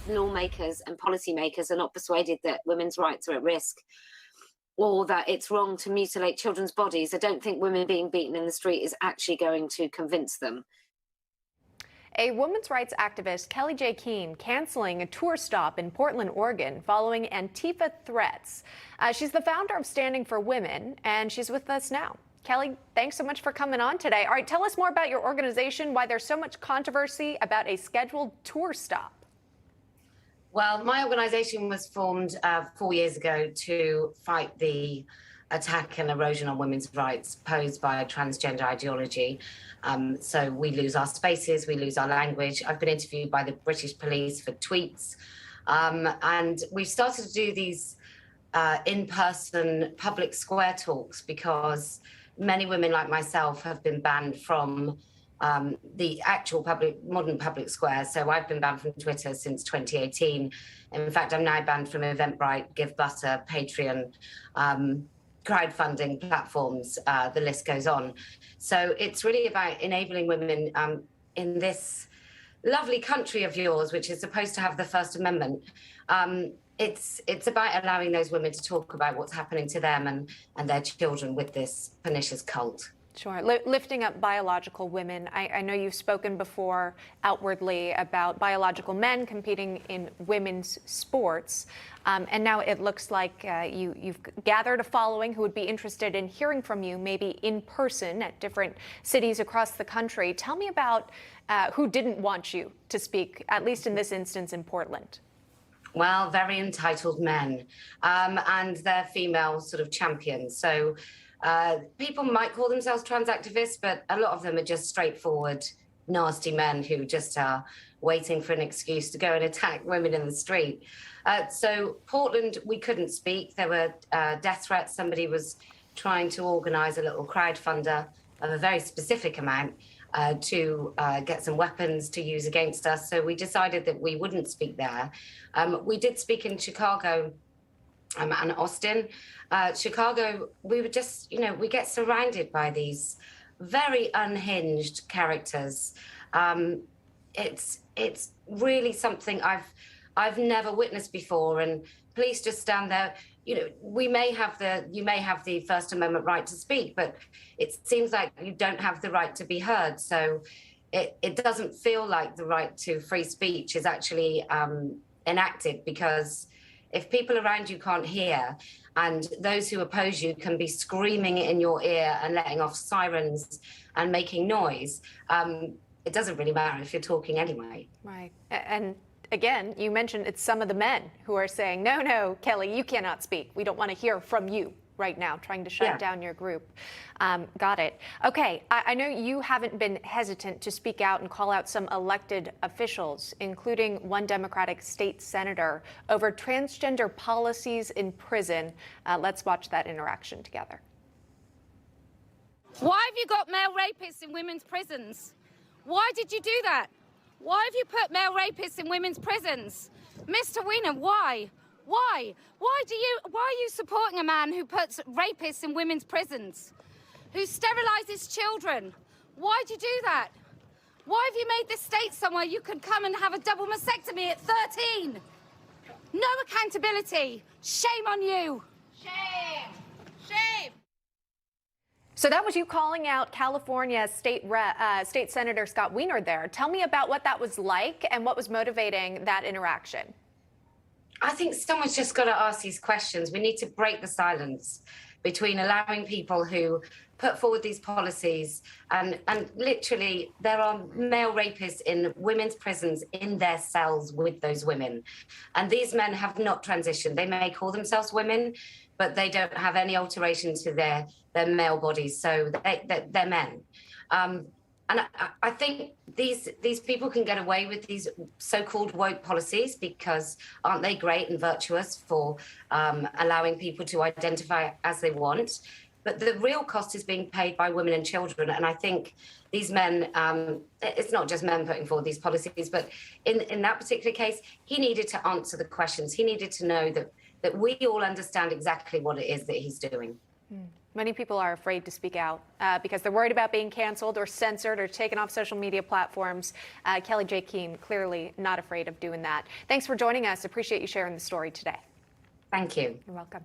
lawmakers and policymakers are not persuaded that women's rights are at risk or that it's wrong to mutilate children's bodies, I don't think women being beaten in the street is actually going to convince them. A women's rights activist, Kellie-Jay Keen, canceling a tour stop in Portland, Oregon, following Antifa threats. She's the founder of Standing for Women, and she's with us now. Kellie, thanks so much for coming on today. All right, tell us more about your organization, why there's so much controversy about a scheduled tour stop. Well, my organisation was formed 4 years ago to fight the attack and erosion on women's rights posed by a transgender ideology. So we lose our spaces, we lose our language. I've been interviewed by the British police for tweets. And we've started to do these in-person public square talks because many women like myself have been banned from the actual modern public square. So I've been banned from Twitter since 2018. In fact, I'm now banned from Eventbrite, GiveButter, Patreon, crowdfunding platforms, the list goes on. So it's really about enabling women in this lovely country of yours, which is supposed to have the First Amendment. It's about allowing those women to talk about what's happening to them and their children with this pernicious cult. Sure. Lifting up biological women. I know you've spoken before outwardly about biological men competing in women's sports. And now it looks like you've gathered a following who would be interested in hearing from you, maybe in person at different cities across the country. Tell me about who didn't want you to speak, at least in this instance in Portland. Well, very entitled men and their female sort of champions. So people might call themselves trans activists, but a lot of them are just straightforward, nasty men who just are waiting for an excuse to go and attack women in the street. So Portland, we couldn't speak. There were death threats. Somebody was trying to organise a little crowdfunder of a very specific amount to get some weapons to use against us. So we decided that we wouldn't speak there. We did speak in Chicago and Austin. Chicago, we were just, we get surrounded by these very unhinged characters. It's really something I've never witnessed before, and police just stand there. You may have the First Amendment right to speak, but it seems like you don't have the right to be heard. So it doesn't feel like the right to free speech is actually enacted, because if people around you can't hear and those who oppose you can be screaming in your ear and letting off sirens and making noise, it doesn't really matter if you're talking anyway. Right. And again, you mentioned it's some of the men who are saying, no, Kellie, you cannot speak. We don't want to hear from you right now, trying to shut down your group. Got it. Okay, I know you haven't been hesitant to speak out and call out some elected officials, including one Democratic state senator, over transgender policies in prison. Let's watch that interaction together. Why have you got male rapists in women's prisons? Why did you do that? Why have you put male rapists in women's prisons? Mr. Wiener, why? Why? Why are you supporting a man who puts rapists in women's prisons? Who sterilizes children? Why'd you do that? Why have you made this state somewhere you can come and have a double mastectomy at 13? No accountability. Shame on you. Shame. Shame. So that was you calling out California State Senator Scott Wiener there. Tell me about what that was like and what was motivating that interaction. I think someone's just got to ask these questions. We need to break the silence between allowing people who put forward these policies and literally there are male rapists in women's prisons in their cells with those women. And these men have not transitioned. They may call themselves women, but they don't have any alteration to their male bodies. So they're men. And I think these people can get away with these so-called woke policies because aren't they great and virtuous for allowing people to identify as they want? But the real cost is being paid by women and children. And I think these men, it's not just men putting forward these policies, but in that particular case, he needed to answer the questions. He needed to know that we all understand exactly what it is that he's doing. Many people are afraid to speak out because they're worried about being canceled or censored or taken off social media platforms. Kellie-Jay Keen, clearly not afraid of doing that. Thanks for joining us. Appreciate you sharing the story today. Thank you. You're welcome.